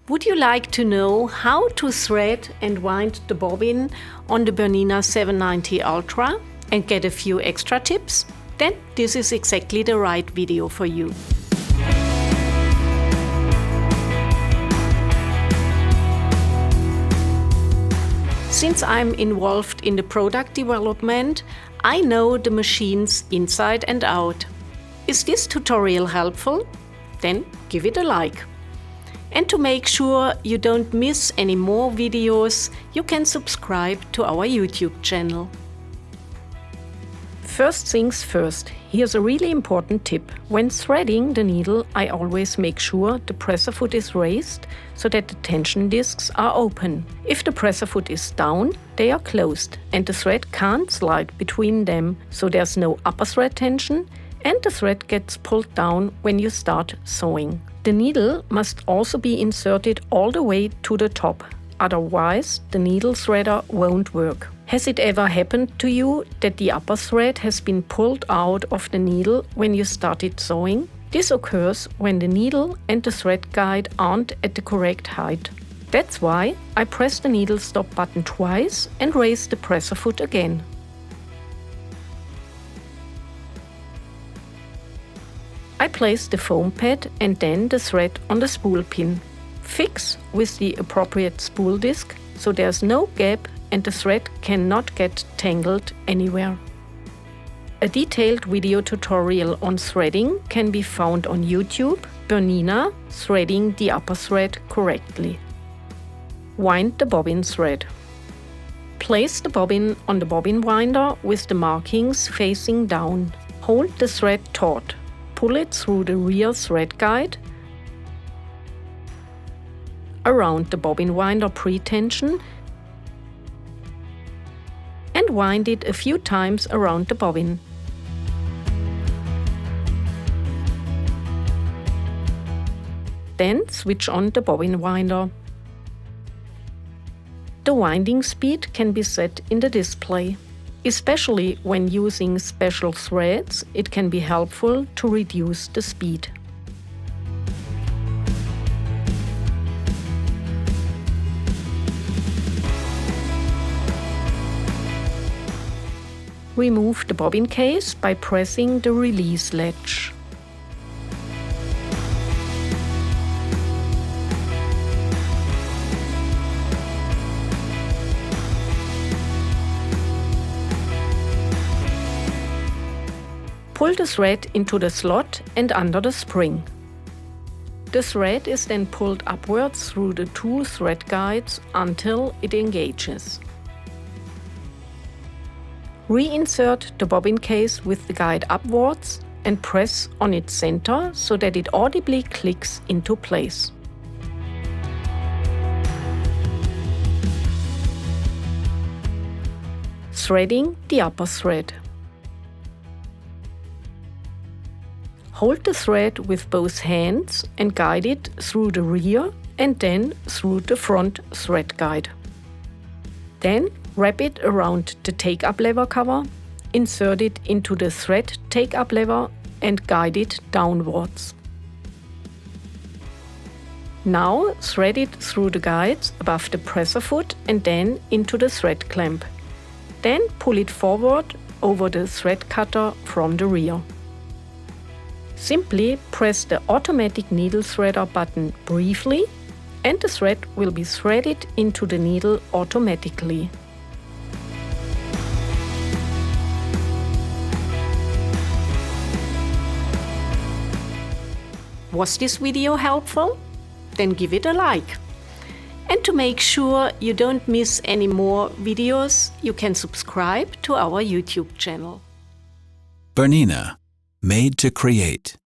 Would you like to know how to thread and wind the bobbin on the Bernina 790 Ultra and get a few extra tips? Then this is exactly the right video for you. Since I'm involved in the product development, I know the machines inside and out. Is this tutorial helpful? Then give it a like. And to make sure you don't miss any more videos, you can subscribe to our YouTube channel. First things first, here's a really important tip. When threading the needle, I always make sure the presser foot is raised so that the tension discs are open. If the presser foot is down, they are closed and the thread can't slide between them, so there's no upper thread tension and the thread gets pulled down when you start sewing. The needle must also be inserted all the way to the top, otherwise the needle threader won't work. Has it ever happened to you that the upper thread has been pulled out of the needle when you started sewing? This occurs when the needle and the thread guide aren't at the correct height. That's why I press the needle stop button twice and raise the presser foot again. I place the foam pad and then the thread on the spool pin. Fix with the appropriate spool disc so there's no gap and the thread cannot get tangled anywhere. A detailed video tutorial on threading can be found on YouTube, Bernina, threading the upper thread correctly. Wind the bobbin thread. Place the bobbin on the bobbin winder with the markings facing down. Hold the thread taut. Pull it through the rear thread guide, around the bobbin winder pre-tension, and wind it a few times around the bobbin. Then switch on the bobbin winder. The winding speed can be set in the display. Especially when using special threads, it can be helpful to reduce the speed. Remove the bobbin case by pressing the release latch. Pull the thread into the slot and under the spring. The thread is then pulled upwards through the two thread guides until it engages. Reinsert the bobbin case with the guide upwards and press on its center so that it audibly clicks into place. Threading the upper thread. Hold the thread with both hands and guide it through the rear and then through the front thread guide. Then wrap it around the take-up lever cover, insert it into the thread take-up lever and guide it downwards. Now thread it through the guides above the presser foot and then into the thread clamp. Then pull it forward over the thread cutter from the rear. Simply press the automatic needle threader button briefly and the thread will be threaded into the needle automatically. Was this video helpful? Then give it a like. And to make sure you don't miss any more videos, you can subscribe to our YouTube channel. Bernina, made to create.